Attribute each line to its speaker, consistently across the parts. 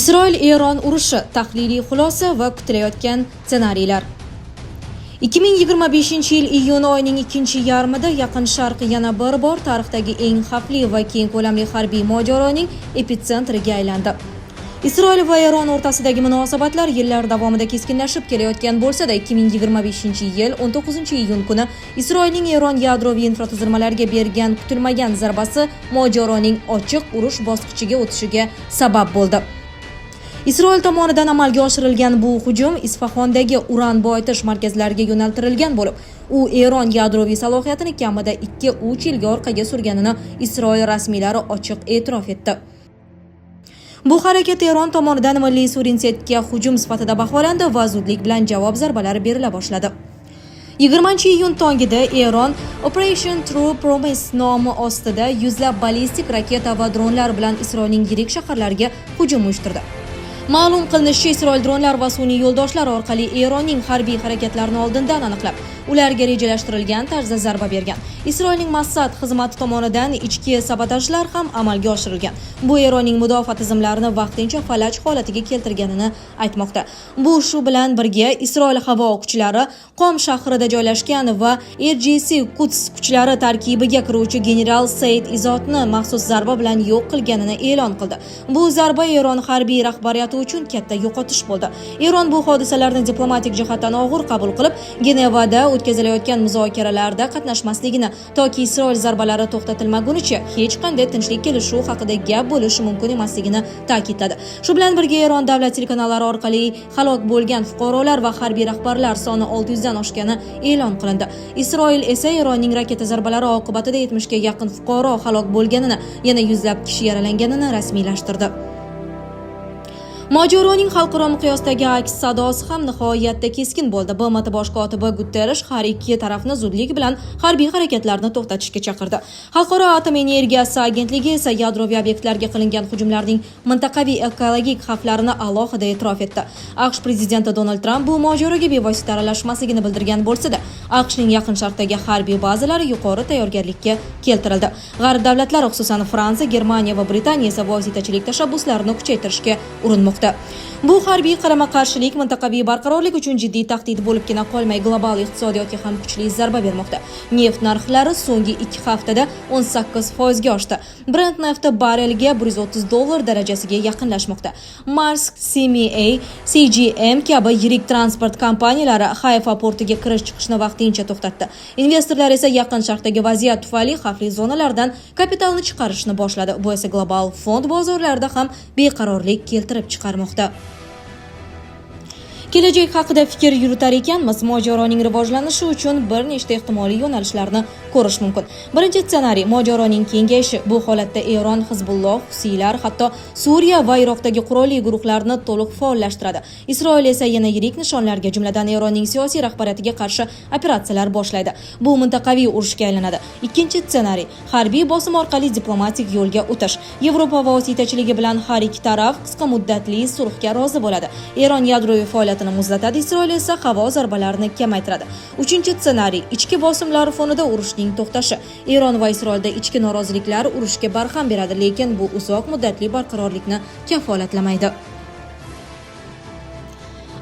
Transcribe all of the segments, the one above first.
Speaker 1: Isroil-Eron urushi, tahliliy xulosa va kutilayotgan ssenariylar. 2025-yil iyun oyining ikkinchi yarmida Yaqin Sharq yana bir bor tarixdagi eng xavfli va keng ko'lamli harbiy mojaroning epitsentriga aylandi. Isroil va Eron o'rtasidagi munosabatlar yillar davomida keskinlashib kelayotgan bo'lsa-da, 2025-yil 19-iyun kuni Isroilning Eron yadroviy infratuzilmalariga bergan kutilmagan zarbasi mojaroning ochiq urush bosqichiga o'tishiga sabab bo'ldi. Isroil tomonidan amalga oshirilgan bu hujum Isfahondagi uran boyitish markazlariga yo'naltirilgan bo'lib, u Eron yadroviy salohiyatini kamida 2-3 yilga orqaga surganini Isroil rasmiylari ochiq e'tirof etdi. Bu harakat Eron tomonidan milliy suverenitetga hujum sifatida baholandi va zudlik bilan javob zarbalari berila boshladi. 20-iyun tongida Eron Operation True Promise nomi ostida yuzlab ballistik raketa va dronlar bilan Isroilning yirik shaharlariga hujum uyushtirdi. Ma'lum qilinishicha, Isroil dronlar va sun'iy yo'ldoshlar orqali Eronning harbiy harakatlarini oldindan aniqlab, ularga rejalashtirilgan tarzda zarba bergan. Isroilning Mossad xizmati tomonidan ichki sabotajlar ham amalga oshirilgan. Bu Eronning mudofaa tizimlarini vaqtincha falaj holatiga keltirganini aytmoqda. Bu shu bilan birga Isroil havo kuchlari Qom shahrida joylashgan va RGC Quds kuchlari tarkibiga kiruvchi general Said Izotni maxsus zarba bilan yo'q qilganini e'lon qildi. Bu zarba Eron harbiy rahbariyati uchun katta yo'qotish bo'ldi. Eron bu hodisalarni diplomatik jihatdan og'ir qabul qilib, Genevada o'tkazilayotgan muzokaralarda qatnashmasligini toki Isroil zarbalari to'xtatilmagunicha hech qanday tinchlik kelishuv haqida gap bo'lishi mumkin emasligini ta'kidladi. Shu bilan birga Eron davlat telekanallari orqali halok bo'lgan fuqarolar va harbiy rahbarlar soni 600 dan oshgani e'lon qilindi. Isroil esa Eronning raketa zarbalari oqibatida 70 ga yaqin fuqaro halok bo'lganini, yana yuzlab kishi yaralanganini rasmiylashtirdi. Mojaroning xalqaro miqyosdagi aks sadosi ham nihoyatda keskin bo'ldi. BMT bosh kotibi Guterres har ikki tarafni zudlik bilan harbiy harakatlarni to'xtatishga chaqirdi. Xalqaro atom energiyasi agentligi esa yadroviy obyektlarga qilingan hujumlarning mintaqaviy ekologik xavflarini alohida e'tirof etdi. AQSh prezidenti Donald Tramp bu mojaroga bevosita aralashmasligini bildirgan bo'lsa-da, AQShning Yaqin Sharqdagi harbiy bazalari yuqori tayyorgarlikka keltirildi. G'arb davlatlari, xususan Fransiya, Germaniya va Britaniya esa vositachilik tashabbuslarini kuchaytirishga urinmoqda. Bu harbiy qarama-qarshilik mintaqaviy barqarorlik uchun jiddiy tahdid bo'libgina qolmay, global iqtisodiyotga ham kuchli zarba bermoqda. Neft narxlari so'nggi 2 haftada 18% ga oshdi. Brent nafti barrelga $130 darajasiga yaqinlashmoqda. Maersk, CMA, CGM kabi yirik transport kompaniyalari Hayfa portiga kirish-chiqishni vaqtincha to'xtatdi. Investorlar esa Yaqin Sharqdagi vaziyat tufayli xavfli zonalardan kapitalni chiqarishni boshladi. Bu esa global fond bozorlarida ham beqarorlik keltirib chiqarmoqda. Kelajak haqida fikr yuritar ekanmiz, mojaroning rivojlanishi uchun bir nechta ehtimoliy yo'nalishlarni ko'rish mumkin. Birinchi ssenariy mojaroning kengayishi. Bu holatda Eron, Hizbulloh, Husiylar, hatto Suriya va Iroqdagi qurolli guruhlarni to'liq faollashtiradi. Isroil esa yana yirik nishonlarga, jumladan Eronning siyosiy rahbariyatiga qarshi operatsiyalar boshlaydi. Bu mintaqaviy urushga aylanadi. Ikkinchi ssenariy harbiy bosim orqali diplomatik yo'lga o'tish. Yevropa vositachiligi bilan har ikki taraf qisqa muddatli sulhga rozi bo'ladi. Eron yadroviy faoliyatini muzlatadi, Isroil esa havo zarbalarini kamaytiradi. Uchinchi ssenariy ichki bosimlar fonida urushning to'xtashi. Eron va Isroilda ichki noroziliklar urushga barham beradi, lekin bu uzoq muddatli barqarorlikni kafolatlamaydi.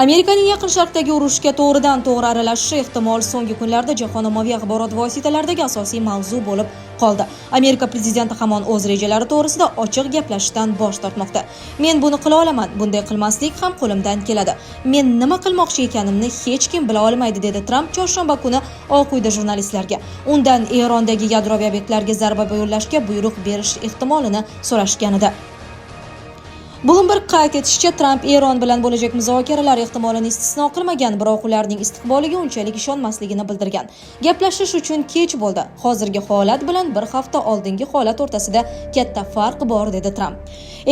Speaker 1: Amerikaning Yaqin Sharqdagi urushga to'g'ridan-to'g'ri aralashishi ehtimol so'nggi kunlarda jahon ommaviy axborot vositalaridagi asosiy mavzu bo'lib qoldi. Amerika prezidenti hamon o'z rejalari to'g'risida ochiq gaplashishdan bosh tortmoqda. Men buni qila olaman, bunday qilmaslik ham qo'limdan keladi. Men nima qilmoqchi ekanimni hech kim bila olmaydi, dedi Tramp chorshanba kuni Oq uyda jurnalistlarga. Undan Erondagi yadroviy obyektlarga zarba yo'llashga buyruq berish ehtimolini so'rashganida. Bloomberg qayd etishicha, Tramp Eron bilan bo'lajak muzokaralar ehtimolini istisno qilmagan, biroq ularning istiqboliga unchalik ishonmasligini bildirgan. Gaplashish uchun kech bo'ldi. Hozirgi holat bilan bir hafta oldingi holat o'rtasida katta farq bor, dedi Tramp.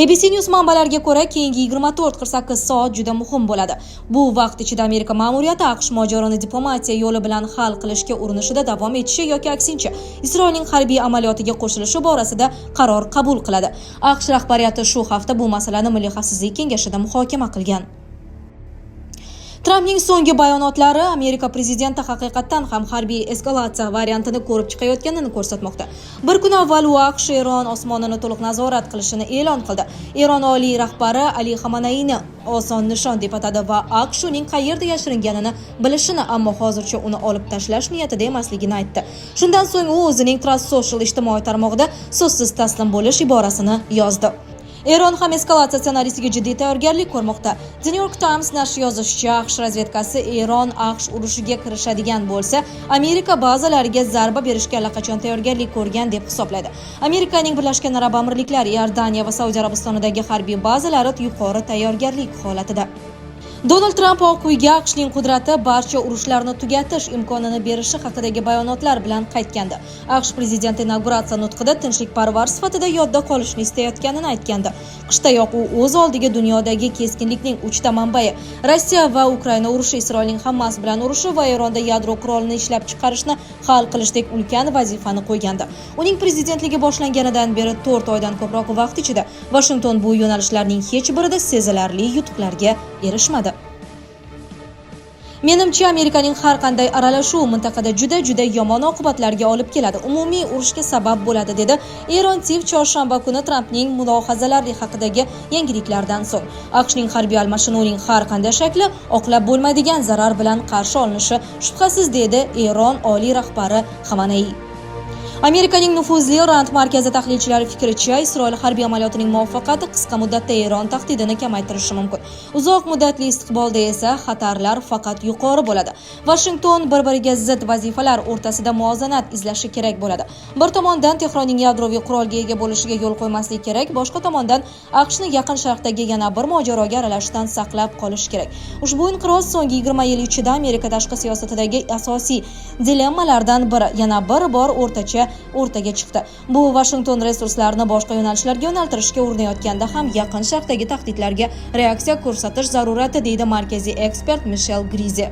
Speaker 1: ABC News manbalariga ko'ra, keyingi 24-48 soat juda muhim bo'ladi. Bu vaqt ichida Amerika ma'muriyati AQSh mojaroni diplomatiya yo'li bilan hal qilishga urinishida davom etishi yoki aksincha Isroilning harbiy amaliyotiga qo'shilishi borasida qaror qabul qiladi. AQSh rahbariyati shu hafta bu masalani Milliy xavfsizlik kengashida muhokama qilgan. Trampning so'nggi bayonotlari Amerika prezidenti haqiqatdan ham harbiy eskalatsiya variantini ko'rib chiqayotganini ko'rsatmoqda. Bir kun avval u AQSh Eron osmonini to'liq nazorat qilishini e'lon qildi. Eron oliy rahbari Ali Xamanayni oson nishon deb atadi va AQSh uning qayerda yashiringanini bilishini, ammo hozircha uni olib tashlash niyatida emasligini aytdi. Shundan so'ng u o'zining Truth Social ijtimoiy tarmog'ida so'zsiz taslim bo'lish iborasini yozdi. Eron ham eskalatsiya ssenariysiga jiddiy tayyorgarlik ko'rmoqda. The New York Times nashri yozishicha, AQSh razvedkasi Eron AQSh urushiga kirishadigan bo'lsa, Amerika bazalariga zarba berishga allaqachon tayyorgarlik ko'rgan deb hisoblaydi. Amerikaning Birlashgan Arab Amirliklari, Iordaniya va Saudiya Arabistonidagi harbiy bazalari yuqori tayyorgarlik holatida. Donald Tramp Oq uyga AQShning qudrati barcha urushlarni tugatish imkonini berishi haqidagi bayonotlar bilan qaytgandi. AQSh prezidenti inauguratsiya nutqida tinchlikparvar sifatida yodda qolishni istayotganini aytgandi. Qishdayoq u o'z oldiga dunyodagi keskinlikning uchta manbai Rossiya va Ukraina urushi, Isroilning Hamas bilan urushi va Eronda yadro qurolini ishlab chiqarishni hal qilishdek ulkan vazifani qo'ygandi. Uning prezidentligi boshlanganidan beri 4 oydan ko'proq vaqt ichida Washington bu yo'nalishlarning hech birida sezilarli yutuqlarga erishmadi. Menimcha, Amerikaning har qanday aralashuvi mintaqada juda yomon oqibatlarga olib keladi, umumiy urushga sabab bo'ladi, dedi Eron TV chorshanba kuni Trampning mulohazalari haqidagi yangiliklardan so'ng. AQShning harbiy almashinuvining har qanday shakli oqlab bo'lmaydigan zarar bilan qarshi olinishi shubhasiz, dedi Eron oliy rahbari Xamanai. Amerikaning nufuzli Rand markazi tahlilchilari fikricha, Isroil harbiy amaliyotining muvaffaqiyati qisqa muddatda Eron tahdidini kamaytirishi mumkin. Uzoq muddatli istiqbolda esa xatarlar faqat yuqori bo'ladi. Washington bir-biriga zid vazifalar o'rtasida muvozanat izlashi kerak bo'ladi. Bir tomondan Tehronning yadroviy qurolga ega bo'lishiga yo'l qo'ymaslik kerak, boshqa tomondan AQShni Yaqin Sharqdagi yana bir mojaroga aralashishdan saqlab qolish kerak. Ushbu inqiroz so'nggi 20 yil ichida Amerika tashqi siyosatidagi asosiy dilemmalardan biri, yana bir bor o'rtaga chiqdi. Bu Washington resurslarini boshqa yo'nalishlarga yo'naltirishga urinayotganda ham Yaqin Sharqdagi tahdidlarga reaksiya ko'rsatish zarurati, deydi markaziy ekspert Michel Grize.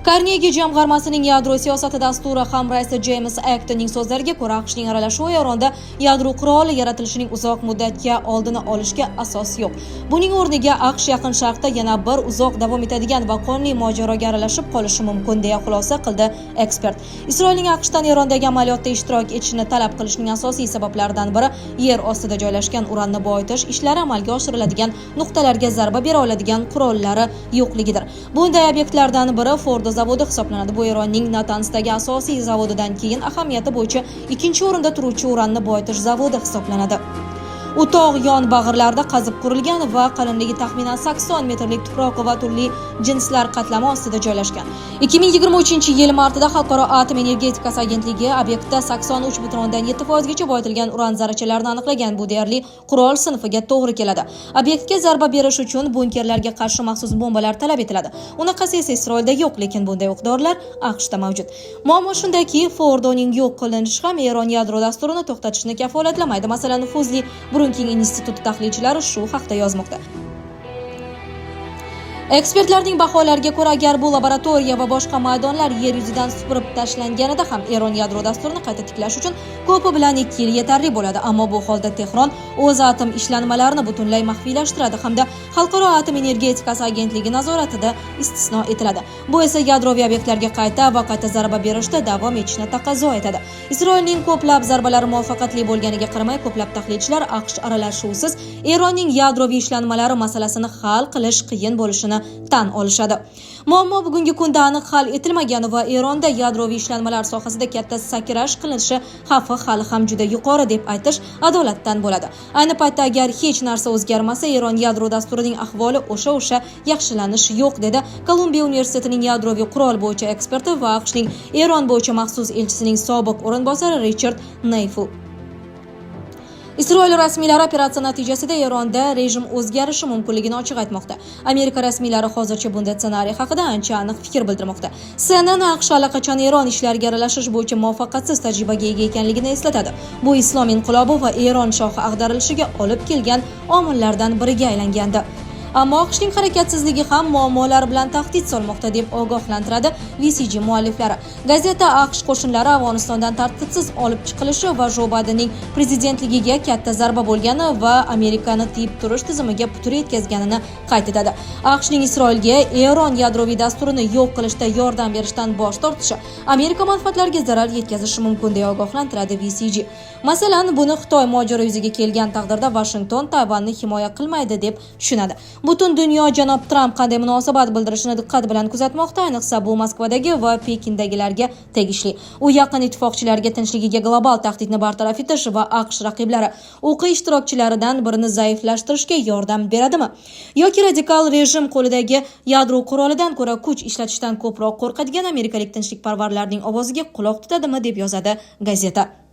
Speaker 1: Carnegie jamg'armasining yadro siyosati dasturi hamraisi James Actonning so'zlariga ko'ra, AQShning aralashuvi Eronda yadro quroli yaratilishining uzoq muddatga oldini olishga asos yo'q. Buning o'rniga AQSh Yaqin Sharqda yana bir uzoq davom etadigan va qonli mojaroga aralashib qolishi mumkin, deya xulosa qildi ekspert. Isroilning AQShdan Erondagi amaliyotda ishtirok etishini talab qilishining asosiy sabablaridan biri yer ostida joylashgan uranni boyitish ishlari amalga oshiriladigan nuqtalarga zarba bera oladigan qurollari yo'qligidir. Bunday obyektlardan biri Fordo zavodi hisoblanadi. Bu Eronning Natansdagi asosiy zavodidan keyin ahamiyati bo'yicha ikkinchi o'rinda turuvchi uranni boyitish zavodi hisoblanadi. U tog' yon bag'irlarda qazib qurilgan va qalinligi taxminan 80 metrlik tuproq va turli jinslar qatlami ostida joylashgan. 2023-yil martida Xalqaro atom energetikasi agentligi obyektda 83,7% gacha boyitilgan uran zarrachalarini aniqlagan. Bu deyarli qurol sinfiga to'g'ri keladi. Obyektga zarba berish uchun bunkerlarga qarshi maxsus bombalar talab etiladi. Unaqasi esa Isroilda yo'q, lekin bunday o'q-dorilar AQShda mavjud. Muammo shundaki, Fordoning yo'q qilinishi ham Eron yadro dasturini to'xtatishni kafolatlamaydi. Masalan, nufuzli Brooking instituti tahlilchilari shu haqda yozmoqda. Ekspertlarning baholariga ko'ra, agar bu laboratoriya va boshqa maydonlar yer yuzidan supurib tashlanganida ham Eron yadro dasturini qayta tiklash uchun ko'pi bilan 2 yil yetarli bo'ladi. Ammo bu holda Tehron o'z atom ishlanmalarini butunlay maxfiylashtiradi hamda Xalqaro atom energetikasi agentligi nazoratida istisno etiladi. Bu esa yadroviy obyektlarga qayta zarba berishda davom etishni taqozo etadi. Isroilning ko'plab zarbalari muvaffaqiyatli bo'lganiga qaramay, ko'plab tahlilchilar AQSh aralashuvisiz Eronning yadroviy ishlanmalari masalasini hal qilish qiyin bo'lishini tan olishadi. Muammo bugungi kunda aniq hal etilmagan va Eronda yadroviy ishlanmalar sohasida katta sakrash qilinishi xavfi hali ham juda yuqori deb aytish adolatdan bo'ladi. Ayni paytda agar hech narsa o'zgarmasa, Eron yadro dasturining ahvoli o'sha yaxshilanish yo'q, dedi Kolumbiya universitetining yadroviy qurol bo'yicha eksperti va AQShning Eron bo'yicha maxsus elchisining sobiq o'rinbosari Richard Neyfu. Isroil rasmiylari operatsiya natijasida Eronda rejim o'zgarishi mumkinligini ochiq aytmoqda. Amerika rasmiylari hozircha bunday ssenariy haqida ancha aniq fikr bildirmoqda. CNN AQSh allaqachon Eron ishlariga aralashish bo'yicha muvaffaqiyatsiz tajribaga ega ekanligini eslatadi. Bu islom inqilobi va Eron shohi ag'darilishiga olib kelgan omillardan biriga aylangandi. ammo AQShning harakatsizligi ham muammolar bilan tahdid solmoqda deb ogohlantiradi VCG mualliflari. Gazeta AQSh qo'shinlari Afg'onistondan tartibsiz olib chiqilishi va Jo Baydenning prezidentligiga katta zarba bo'lgani va Amerikani tiyib turish tizimiga putur yetkazganini qayd etadi. AQShning Isroilga Eron yadroviy dasturini yo'q qilishda yordam berishdan bosh tortishi Amerika manfaatlariga zarar yetkazishi mumkin deb ogohlantiradi VCG. Masalan, buni Xitoy mojaro yuzaga kelgan taqdirda Washington Tayvanni himoya qilmaydi deb tushunadi. Butun dunyo janob Tramp qanday munosabat bildirishini diqqat bilan kuzatmoqda, ayniqsa bu Moskvadagi va Pekindagilarga tegishli. U yaqin ittifoqchilarga tinchligiga global tahdidni bartaraf etish va AQSh raqiblari o'quv ishtirokchilaridan birini zaiflashtirishga yordam beradimi? Yoki radikal rejim qo'lidagi yadro qurolidan ko'ra kuch ishlatishdan ko'proq qo'rqadigan amerikalik tinchlikparvarlarning ovoziga quloq tutadimi deb yozadi gazeta.